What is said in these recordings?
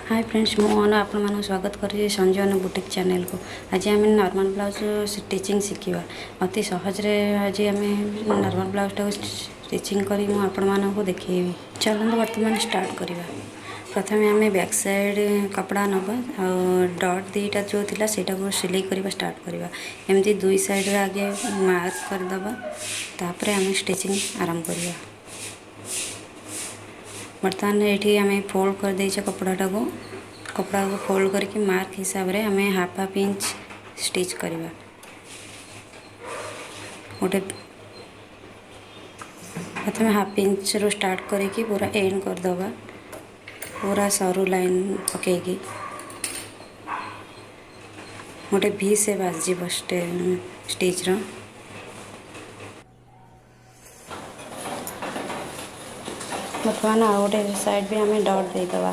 Hi friends Mohan आपण मानक स्वागत करी संजीवन बुटीक चैनल को। आज आम नॉर्मल ब्लाउज स्टिचिंग शिखा अति सहज रे। आज आम नॉर्मल ब्लाउज टाक स्टिचिंग करी मु आपण मानक देखेबी। चलते वर्तमान स्टार्ट करवा। प्रथम आम बैक साइड कपड़ा नवा डॉट दीटा जो थिला सेटा को सिलाई करवा स्टार्ट करवा। एमती दुई साइड रे आगे मार्क करदबा तापर आम स्टिचिंग आरंभ करवा। बर्तमान ये आम फोल्ड कर देचे कपड़ा को फोल्ड करके मार्क हिसाब रे आम हाफ इंच स्टिच करवा। गोटे प्रथम हाफ इंच रो स्टार्ट करके पूरा एंड करदबा। पूरा सरू लाइन पकईकी गोटे भी से बाजिब स्टिच रो। बर्तमान आ गोटे साइड भी आम डॉट देदबा।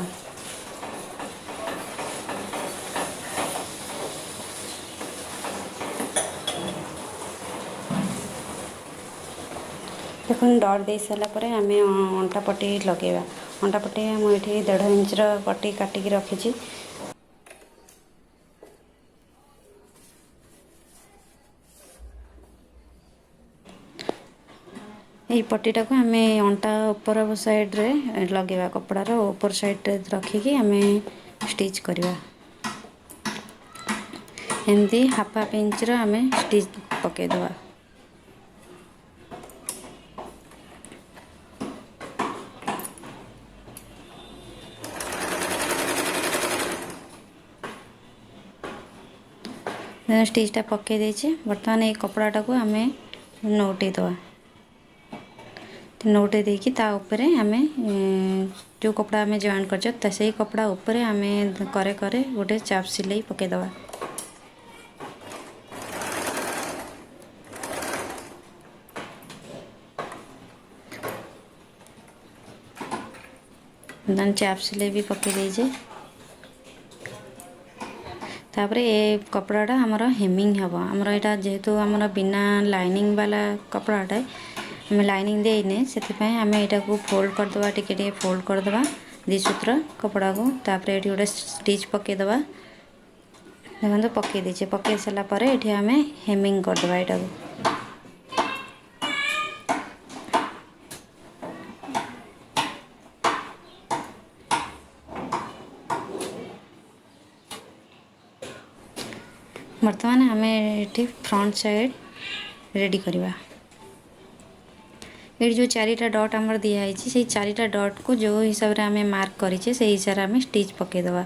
देखो डॉट दे सारापर आम अंटा पट्टी लगेगा। अंटा पट्टी मुझे 1.5 इंच पट्टी काटिकी रखी। ये पट्टीटा को आम अंटा ऊपर साइड रे लगेगा। कपड़ार ऊपर साइड रे रखिकी आम स्टिच करवा। एमती हाफ इंच आम स्टिच पकईदबा। स्टिचटा पकई देचे। बर्तमान ये कपड़ाटा को आम नौटेदबा। नौटे देकी ता उपरे आमे जो कपड़ा आमे जॉइन कर से कपड़ा उपरे आमे करे करे गोटे चाप सिलाई पकईदबा। चाप सिलाई भी पकई देजे। तापर ये कपड़ाटा आमर हेमिंग हम। आमर यहाँ जेहेतु आमर बिना लाइनिंग वाला कपड़ाटा आम लाइनिंग देने से आम यहाँ को फोल्ड करदे। टिके फोल्ड करदे दी सूत्र कपड़ा को। तापर ये गोटे स्टिच पकईदबा। देखो पकई देचे। पकई सारापर ये आम हेमिंग करदे यहाँ को। बर्तमान आम ये फ्रंट साइड रेडी करवा। ये जो 4टा डॉट आमर दिखाई से 4टा डॉट को जो हिसाब से आम मार्क करें से हिसाब से आम स्टिच पकईदबा।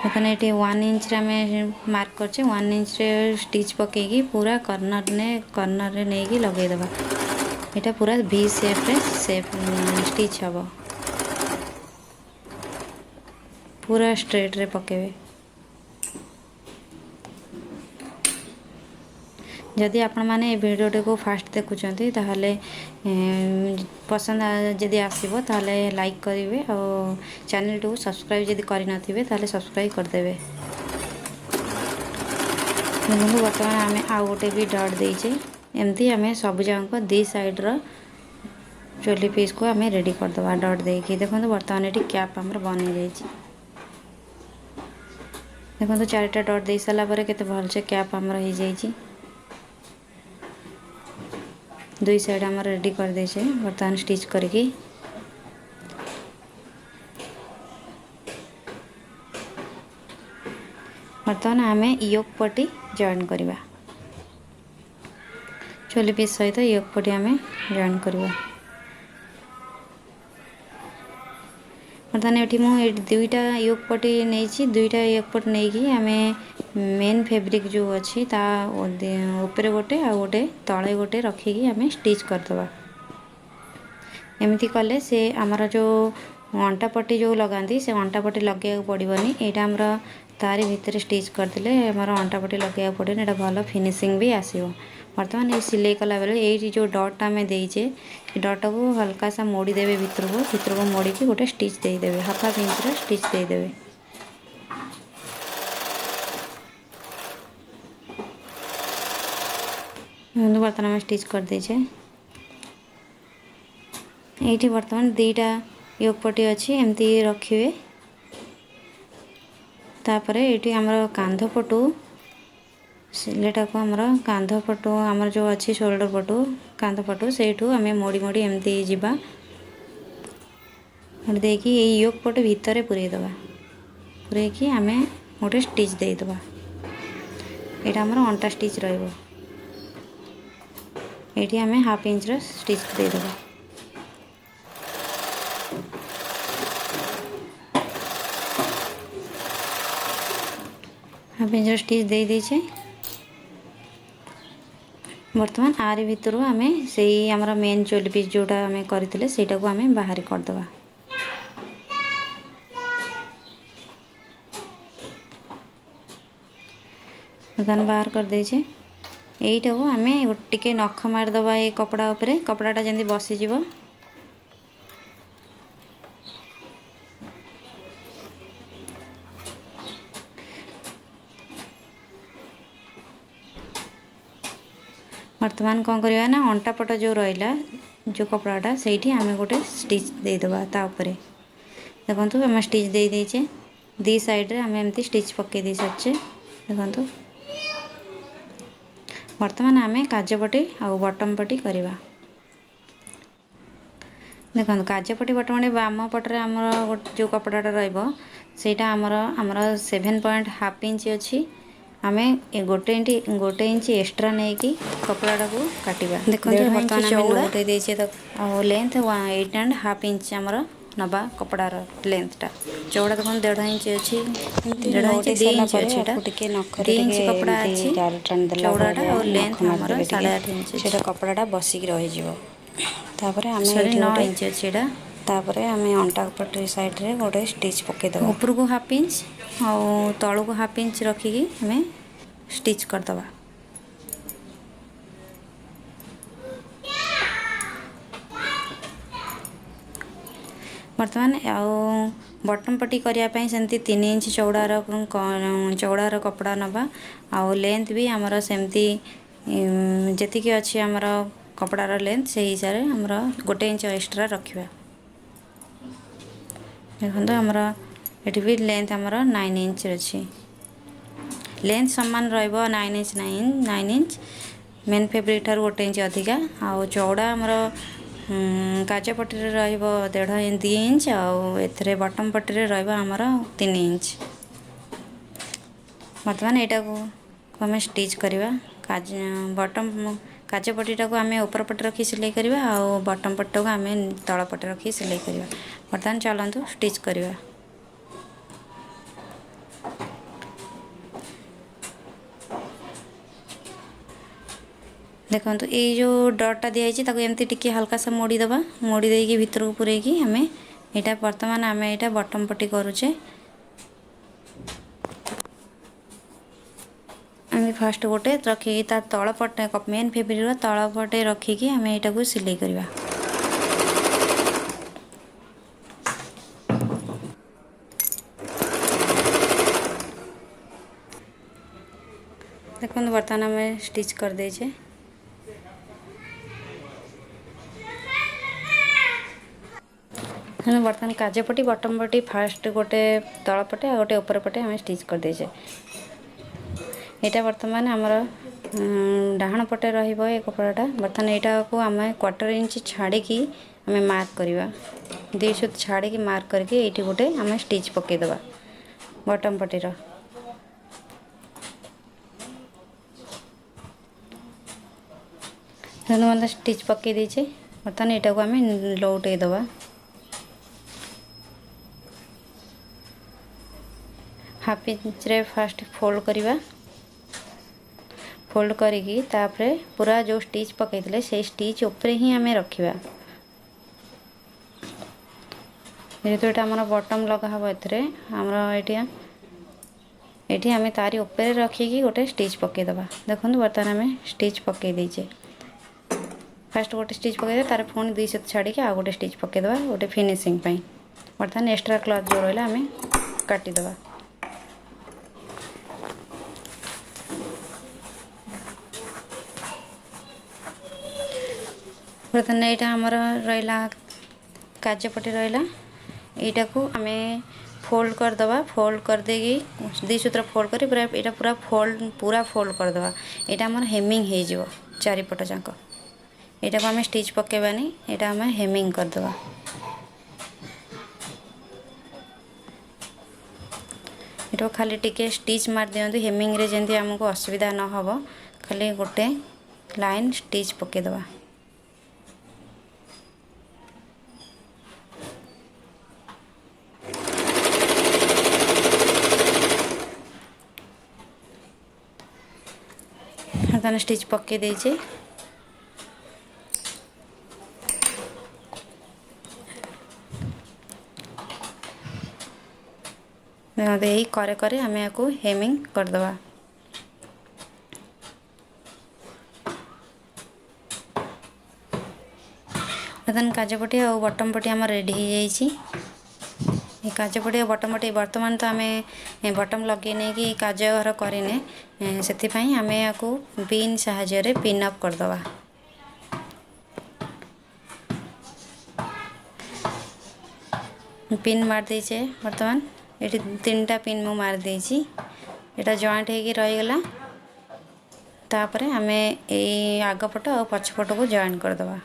देखने ये 1 इंच आम मार्क करचे। 1 इंच स्टिच पकईकी पूरा कॉर्नर रे नहीं लगेदबा। यहाँ पूरा भी शेप स्टिच हम। पूरा स्ट्रेट रे पकेबे। जदि आपण माने वीडियो को फास्ट देखुंत ताहले पसंद जदि आसीबो ताहले लाइक करेंगे और चैनल को सब्सक्राइब जदि करि नथिबे ताहले सब्सक्राइब कर देबे। बर्तमान आम आउ गोटे भी डॉट देचे। एमती आम सब जाक दी साइड रो चोली पीस को आम रेडी करदबा डॉट देकी। देखो बर्तमान ये कैप आमर बनी जाइए। देखो 4टा डॉट दे सारा पर केते भलसे कैप आमर हो जाइए। दुई साइड आम रेडी कर देचे। बर्तमान स्टिच करके बर्तमान आम योक पट्टी जॉइन करवा। चोली पीस सहित योक पट्टी आम जॉइन करवा। बर्तमान ये 2टा योक पट्टी नहीं 2टा योक पट्टी नहीं आम मेन फैब्रिक जो अच्छी ता ऊपर गोटे आ गोटे तले गोटे रखिकी आम स्टिच करदबा। एमती कले से आमर जो अंटा पट्टी जो लगाती से अंटा पट्टी लगे पड़ोनी। यहाँ आमर तारी भितर स्टिच करदे आमर अंटा पट्टी लगे पड़ोनी। यहाँ भल फिनिशिंग भी आसो। बर्तमान ये सिलाई कला बेले ये जो डॉट आम देचे डॉट को हल्का सा मोड़ी देवे भितर को मोड़ी की गोटे स्टिच देदेवे। हाफ इंच स्टिच देदेवे। बर्तमान आम स्टिच कर देचे। ये बर्तमान 2टा योग पट्टी अच्छी एमती रखिए। तापरे ये आमर कांध पटू सिलेटा को आमर कांध पटू आमर जो अच्छी शोल्डर पटू कांध पटू से आम मोड़ी मोड़ी एमती जावा देखिए ये योग पट भितर पूरेदबा पूरे आम गोटे स्टिच देदबा। यहाँ आमर अंटा स्टिच रही आम हाफ इंच स्टिच देदबा। हाफ इंच स्टिच दे दीचे। बर्तमान आरी भितर आम से आमर मेन चोली पीस जोटा आम करते सेटा को आम बाहर करदबा। बर्तमान बाहर कर देचे। यहीटा को आम टिके नख मारदबा ये कपड़ा उपरे कपड़ाटा जमी बसीज। वर्तमान कौन करवा ना अंटा पट जो रहा जो कपड़ाटा से आम गोटे स्टिच देदबा ताऊपर। देखो आम स्टिच दे देचे दी साइड रे आम एमती स्टिच पकई दे सारे। देखो वर्तमान आम काजपटी आउ बटम पट्टी करवा। देखो काजपट्टी बटम पट्टी बाम पटरे आमर जो कपड़ाटा रहीटा आमर 7 पॉइंट हाफ इंच अच्छी। आम गोटे इंच एक्स्ट्रा नहीं कि कपड़ाटा को काटिबा। देखो बर्तमान चौड़ा देचे आ लेंथ 8.5 इंच आमर नबा कपड़ार लेंथटा चौड़ा देखो 1.5 इंच अच्छी 1.5 इंच 2 इंच अच्छी 2 इंच कपड़ा अच्छी चौड़ाटा और लेंथ आमर 8.5 इंच से कपड़ाटा बसिक रही। तापर आम 9 इंच अच्छी तापर आम अंटा पट्टी साइड रे गोटे स्टिच पकईदे ऊपर को हाफ इंच और तलू को हाफ इंच रखिकी आम स्टिच करदबा। बर्तमान आउ बटम पट्टी करने सेमती 3 इंच चौड़ार कपड़ा नबा आउ लेंथ भी आमर सेमती जी अच्छी आमर कपड़ार लेंथ से हिसाब से आमर गोटे इंच एक्स्ट्रा रखा। देखो आमर ये भी लेंथ आमर 9 इंच अच्छी लेंथ सामान रहा 9 इंच मेन फैब्रिक ठार गोटे इंच अधिका आउ चौड़ा आमर काज पट्टी रही 2 इंच आउ एथरे बटम पट्टी रहा आमर 3 इंच। बर्तमान यहाँ को आम स्टिच करवा बटम काज पट्टीटा को आम ऊपर पटे रखी सिलाई करवा आउ बटम पट्टा को आम तल पटे रखी सिलाई करवा। बर्तमान चलतु स्टिच करवा। देखो ये जो डॉटा दिखाई एमती टिके हल्का सा मोड़ी दबा मोड़ी देकी भीतर को पूरेकी आम यहाँ बर्तमान आम यहाँ बटम पट्टी करुचे। आम फास्ट गोटे रखिकी तार तल पटे मेन फैब्रिक तल पटे रखिकी आम यहाँ को सिलाई करवा। देखो बर्तमान आम स्टिच कर देचे। बर्तमान काजपट्टी बटम पट्टी फास्ट गोटे तल पटे आ गोटे ऊपर पटे आम स्टिच कर देचे। यहाँ बर्तमान आमर डाहाण पटे रहिबो ये कपड़ाटा। बर्तमान यहाँ को आम 1/4 इंच छाड़ी आम मार्क करवा 2 सुत छाड़ी मार्क करके ये गोटे आम स्टिच पकईदबा बटम पट्टीर। मतलब स्टिच पकई देचे। बर्तमान यहाँ को आम लौटे दबा। हाफ इंच रे फास्ट फोल्ड करवा फोल्ड करिकी तापरे पूरा जो स्टिच पकईले से स्टिच ऊपर ही आम रखा। जेहेतु ये आम बटम लगा हम एमर ये आम तारी ऊपर रखिकी गोटे स्टिच पकईदबा। देखो बर्तमान आम स्टिच पकई देचे। फास्ट गोटे स्टिच पकईदे तार पुणी 2 सुत छाड़ी आ गोटे स्टिच पकईदबा गोटे फिनिशिंग। बर्तमान एक्स्ट्रा क्लथ जो रहा आम काटिदबा। बर्तमान यहाँ आमर रहा काजपट्टी रहा एटा को आमे फोल्ड कर दबा फोल्ड कर देगी दी सूत्र फोल्ड करी पूरा एटा पूरा फोल्ड कर दबा एटा हमर हेमिंग हे जिवो चारि पट जाक एटा को आमे स्टिच पकेबानी एटा आमे हेमिंग कर दबा एटा खाली टिके स्टिच मार दियंतु हेमिंग रे जेंति हमको असुविधा न हबो खाली गोटे लाइन स्टिच पके दबा ताने स्टिच पके देइछे यही करे करे हमें याको हेमिंग कर दबा बर्तमान काजपटी और बटम पटी आम रेडी हो जाइए काजपटी और बटम पटी बर्तमान तो आम बटम लगे नहीं कि काज घर करें से आम या पिन साहाय्य पिन अप करदबा पिन मार देचे बर्तमान ये 3टा पिन मु मार देची एटा जॉइंट होगी रहीगला तापर आम ये आगपट और पछपट को जॉइन करदबा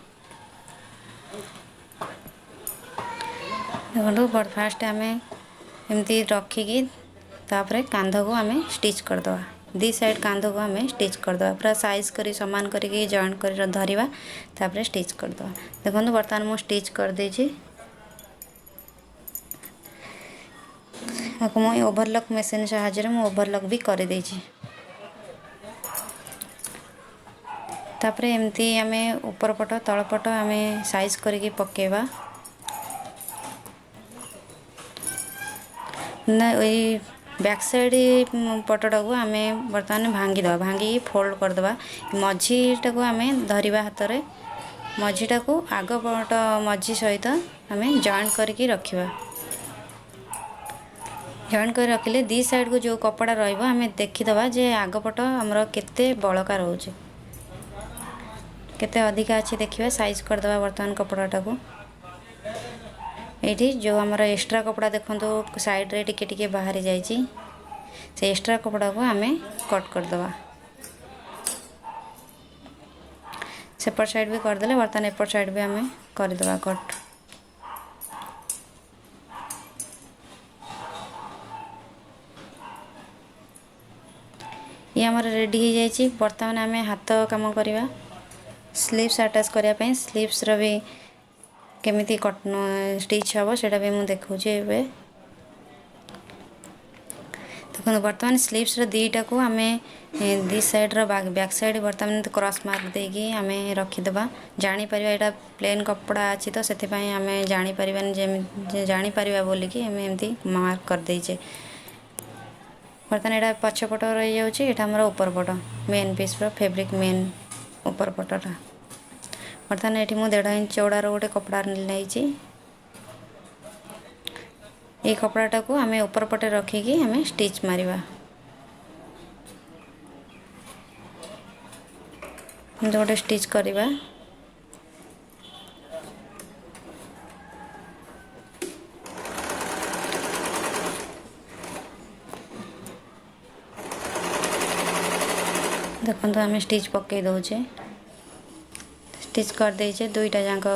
देखो फास्ट आम एमती रखिकी तापर कांध को आम स्टिच करदबा दी साइड कांध को आम स्टिच करदबा पूरा साइज करी समान करके जॉइन कर धरिबा तापर स्टिच करदबा देखो बर्तमान मु स्टिच कर देची आपको मुझे ओवरलॉक मशीन साहाय्य में ओवरलॉक भी कर देची तापर एमती आम ऊपर पट तल पट आम साइज करके पकेबा ना वही बैक साइड पटटा को आम बर्तमान भांगीदे भांगी फोल्ड करदबा मझीटा को आम धरिबा हाथ रे मझीटा को आग पट मझी सहित आम जॉइन करके रखिबा जॉइन कर रखिले दी साइड को जो कपड़ा रहिबो आम देखीदबा जे आगपट हमर केते बळका रहउचे केते अधिका अछि देखिबा साइज करदबा बर्तमान कपड़ाटा को एठी जो हमर एक्स्ट्रा कपड़ा देखंतो साइड रे टिके टिके बाहरी जाईची से एक्स्ट्रा कपड़ा को आम कट करदबा सेपट साइड भी करदेले बर्तमान एपट साइड भी आम करदबा कट ये आमर रेडी हो जाइए बर्तमान आम हाथ काम करवा स्लीव्स अटैच करने स्लीव्स भी केमिति कट स्टिच हम सेटा भी मुझे देखुचे देखो बर्तमान स्लीव्स दीटा को आम दी साइड बैक साइड बर्तमान क्रॉस मार्क देगी आम रखीदबा जापर यहाँ प्लेन कपड़ा अच्छी तो से आम जापर जापर बोलिकी आम एमती मार्क कर देचे बर्तमान यहाँ पछपट रही जाऊँगी यहाँ आम ऊपर पट मेन पीस फैब्रिक मेन ऊपर पटटा बर्तमान ये मुझे 1.5 इंच चौड़ार गोटे कपड़ा नहीं ये कपड़ाटा को आम ऊपर पटे रखिकी आम स्टिच मारिबा गोटे स्टिच करवा देखो आम स्टिच पकई दौचे स्टिच कर देचे दुईटा जाक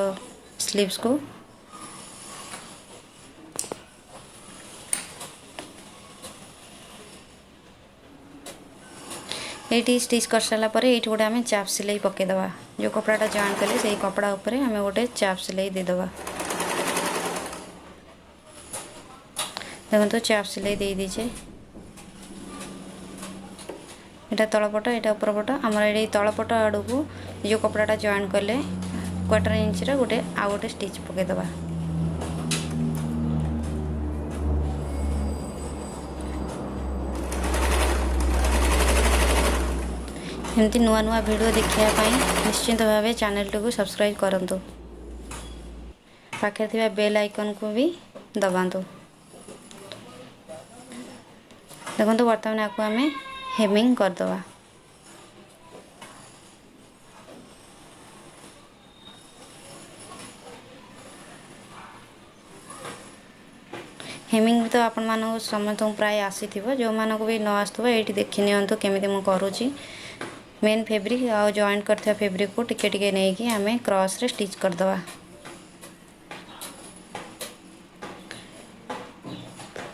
स्लीव्स को ये स्टिच कर सारा पर ये गोटे आम चाप सिलाई पकईदबा जो कपड़ाटा जॉइन कले से कपड़ा उपर आम गोटे चाप सिलाई देदबा देखो तो चाप सिलाई दे दीचे यहाँ तलपट यहाँ उपरपट आमर ये तलपट आड़ को जो कपड़ाटा जॉइन कले 1/4 इंच गोटे आउ गोटे स्टिच पकईदबा एमती नुआ नुआ वीडियो देखापी निश्चिंत भाव चैनल टी सब्सक्राइब करूँ पाखे थी बेल आइकन को भी दबातु देखो बर्तमान आपको आम हेमिंग करदबा हेमिंग तो आपण मानक समस्त प्राय आसी जो मानक भी न आसो ये देखी नियंतु केमी मु करुँची मेन फेब्रिक आ जॉइंट करथिबा फेब्रिक को टिके टिके नहीं कि आमे क्रॉस रे स्टिच करदवा।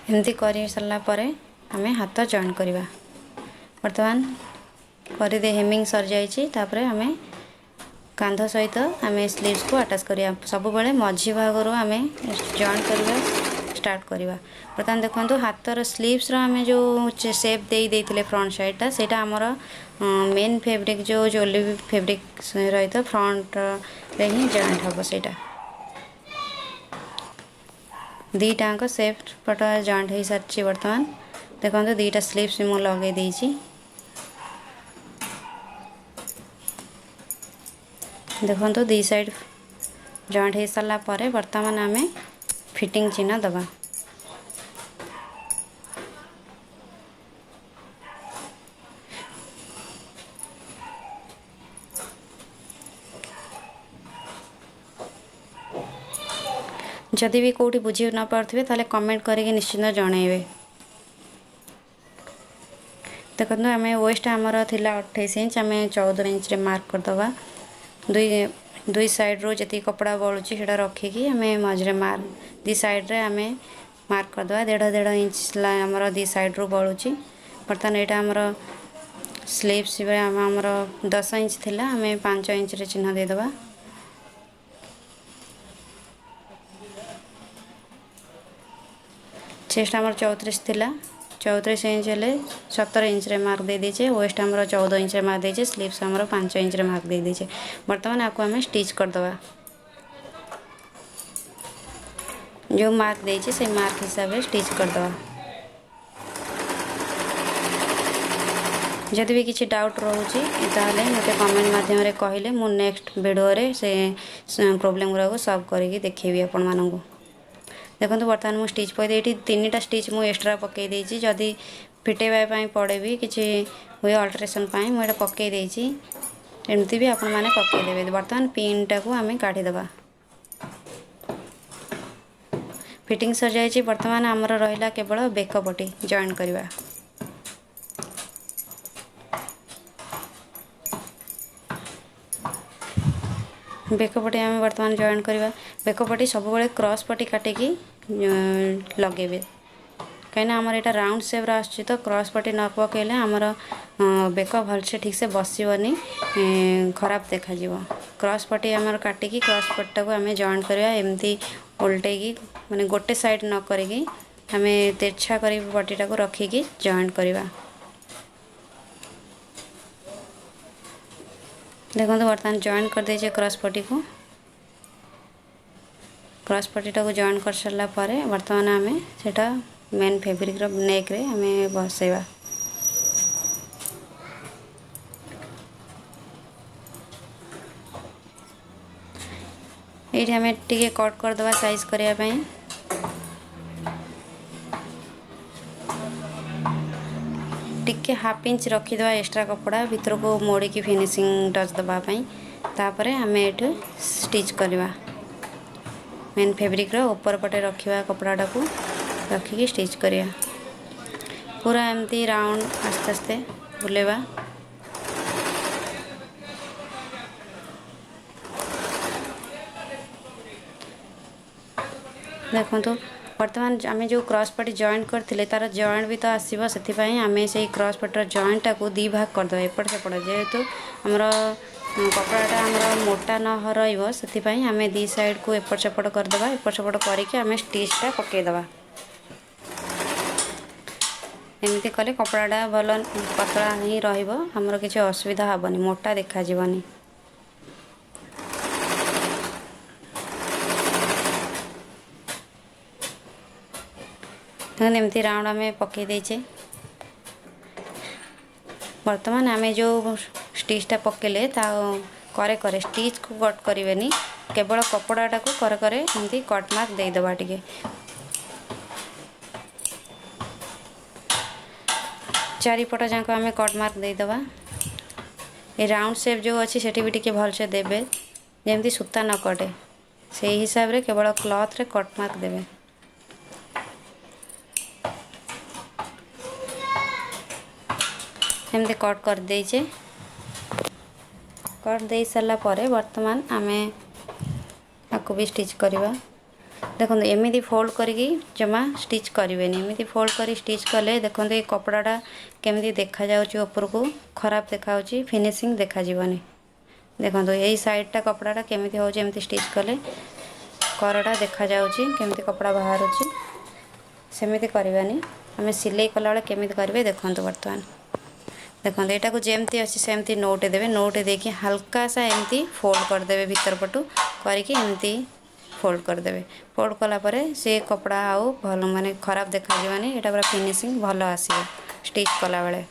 एमती कर सारा पर आमे हाथ जॉइन करवा। बर्तमान कर दे हेमिंग सर जाइए तापर आमे कांध सहित आमे स्लीव्स को अटैच करिया। सब बेले मझी भाग रो आमे जॉइन करवा स्टार्ट करवा। बर्तमान देखो हाथर स्लीव्स रो आमे जो शेप दे देथिले फ्रंट साइडटा सेटा हमर मेन फेब्रिक जो जोली फेब्रिक रही तो फ्रंट रे ही जॉइंट हम सेटा दीटाक सेफ पट जॉइंट हो सारी। बर्तमान देखो दीटा स्लीव्स मु लगे देछि। देखो दी साइड जॉइंट हो सारा पर बर्तमान आमे फिटिंग चिन्ह दबा। जदि भी कौटी बुझी न पारे ताले कमेंट करके निश्चिंत जनइबे। देखो आम वेस्ट आमर थिला 28 इंच आम 14 इंच रे मार्क करदवा। दुई साइड रो जति कपड़ा बलुची सेटा रखिकी आम मझे मार्क दी साइड रे आम मार्क करदवा। 1.5 इंच आमर दी साइड रो बलुची। बर्तमान यहाँ आमर स्लीव्स आमर 10 इंच थिला आम 5 इंच रे चिन्ह देदवा। चेस्ट आमर 34 थिला 34 इंच हेले 17 इंच रे मार्क दे दीचे। वेस्ट आमर 14 इंच रे मार्क देचे। स्लीव्स आमर 5 इंच रे मार्क दे दीचे। बर्तमान आपको आम स्टिच करदवा। जो मार्क देचे से मार्क हिसाब से स्टिच करदवा। जदि भी किसी डाउट रोचे ताले मते कमेंट माध्यम रे कहले मु नेक्स्ट वीडियो रे से प्रॉब्लम गुरा को सॉल्व करके देखेबी आपण मानू। देखो बर्तमान मुझे स्टिच पकई ये 3टा स्टिच मुझे एक्सट्रा पकई देछि। जदि फिटेबा पड़े भी किसी हुए अल्ट्रेसन मुझे पकई देछि। एमती भी आपण माने पकई देबे। बर्तमान पिन टा को आम काढ़ीदबा। फिटिंग सर जाइए। बर्तमान आमर रहिला केवल बेक पटी जॉइन करवा। बेकपटी आम बर्तमान जॉइन करवा। बेकपटी सब बड़े क्रॉस पटी काटिकी लगेबे कहीं आमर यहाँ राउंड सेप आसुची तो क्रॉस पटी न पकेले आमर बेक भलसे ठीक से बसबनी खराब देखा। क्रॉस पटी आमर काटिकी क्रॉस पट्टा को आम जॉइन करवा। एमती उल्टेकी माने गोटे साइड न करिकी आम तेरछा कर पटीटा को रखिकी जॉइन करवा। देखो बर्तमान जॉइन कर दीजिए क्रॉस पटी को। क्रॉस पटीटा को जॉइन कर सारा पर बर्तमान आम सेटा मेन फेब्रिक रो नेक रे आम बसैबा। ये आम टे कट करदे साइज करने। टिके हाफ इंच रखीदे एक्स्ट्रा कपड़ा भीतर को मोड़ी की फिनिशिंग टच दवापाई। तापर आम ये स्टिच करवा। मेन फेब्रिक रो ऊपर पटे रखा कपड़ाटा को रखिकी स्टिच करवा। पूरा एमती राउंड आस्ते आस्ते बुलेवा। देखो बर्तमान आम जो क्रॉस पटी जॉइन करते तार जॉइंट भी तो आसो से आम से क्रॉस पटर जॉइंटा को दी भाग करदे एपट सेपट जेहेतु आमर कपड़ाटा आमर मोटा न रही आम दी साइड को एपट सेपट करदे। एपट सेपट करके आम स्टिचटा पकईदे। एमती कले कपड़ाटा भल पतला ही रमर किसी असुविधा हेनी मोटा देखा जीवनी। एमती राउंड आम पकई देचे। बर्तमान आम जो स्टिचटा पकेले ता करे करे स्टिच को कट करें केवल कपड़ाटा को करे करे एमती कट मार्क देदेबा। टिके चारिपट जाक आम कट मार्क देदेबा। ये राउंड शेप जो अच्छी सेठी भी टिके भलसे देबे जेमती सूता न कटे से हिसाब रे केवल क्लॉथ रे कट मार्क देबे। एमती कट कर देचे। कट दे सारा पर वर्तमान आमे आपको भी स्टिच करवा। देखो एमती फोल्ड करके जमा स्टिच करेंगे। एमती फोल्ड कर स्टिच कले देखो ये कपड़ाटा केमती देखा जाउची ऊपर को खराब देखा फिनिशिंग देखा जीवनी। देखो यही साइडटा कपड़ाटा केमती हो एमती स्टिच कले करटा देखा जाउची केमती कपड़ा बाहर होची सेमती करवानी। आम सिलाई कला बेले केमती करेंगे देखो। बर्तमान देखो यहाँ को जमती अच्छी सेमती नोटे देवे। नोटे देके हल्का सा एमती फोल्ड करदे भीतर पटू करके एमती फोल्ड करदे। फोल्ड कलापर से कपड़ा आउ भल माने खराब देखा जीवानी। यहाँ पूरा फिनिशिंग भल आसो स्टिच कला बेले।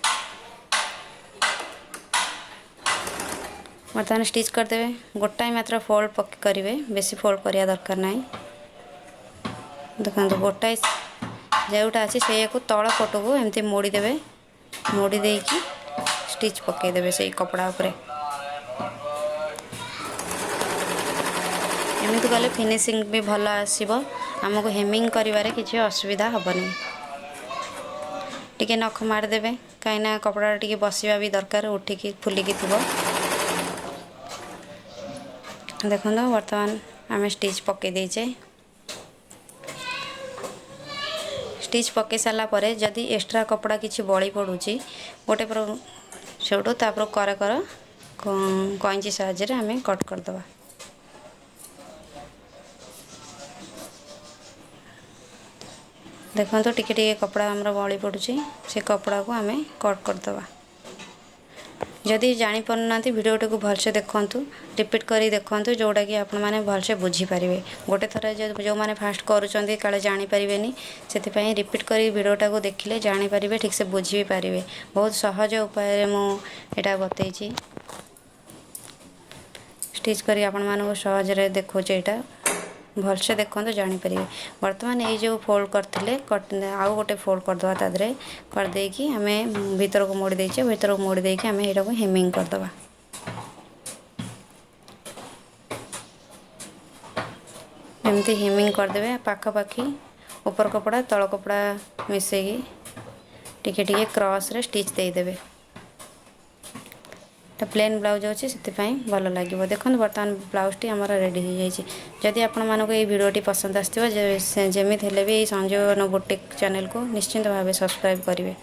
बर्तमान स्टिच करदे गोटाए मात्र फोल्ड पक करेंगे बेसी फोल्ड करवा दरकार ना। देखो गोटाए जोटा अच्छे से तल पट को एमती मोड़ी देवे। मोड़ी देकी स्टिच पकईदे से कपड़ा उपरे। एमती कले फिनिशिंग भी भल आसो। आमको हेमिंग करिवारे किसी असुविधा हेनी। टिके नख मारदेवे कहीं कपड़ा टिके बसवा भी दरकार उठिकी फुलिकी थी। देखो बर्तमान आम स्टिच पकई देचे। स्टिच पकई सारा पर जदि एक्स्ट्रा कपड़ा किसी बड़ी पड़ुची गोटे पर सेठू तापर कर कैंची साहाय्य आम कट करदे। देखो तो टिके कपड़ा आमर बड़ी पड़ुची से कपड़ा को आम कट करदे। जदि जापर ना भिडियोटी को भलसे देखु रिपीट कर देखु जोटा कि आपण मैंने भलसे बुझीपारे। गोटे थर जो मैंने फास्ट करुँच काले जानीपारे से रिपीट कर भिडियोटा को देखिले जानीपारे ठीक से बुझी भी पारे। बहुत सहज उपाय मुझे बतई स्टिच कर आपण मानक सहजरे देखुचे। यहाँ भलसे देखो जानीपारे। बर्तमान ये जो फोल्ड करते आउ गोटे फोल्ड करदे तादे करदे कि आम भीतर को मोड़ी देचे। भीतर को मोड़ी देके आम यहाँ को हेमिंग करदे। एमती हेमिंग करदे पाखापाखि ऊपर कपड़ा तल कपड़ा मिसेगी टिके टिके क्रॉस रे स्टिच देदेवे। प्लेन ब्लाउज अच्छे से भल लगे। देखो बर्तमान ब्लाउज टी आमर रेडी हो जाए। जदि आपण मानक ये वीडियोटी पसंद आसथिबा जमी हेले भी संजीवन बुटीक चैनल को निश्चिंत भाव सब्सक्राइब करेंगे।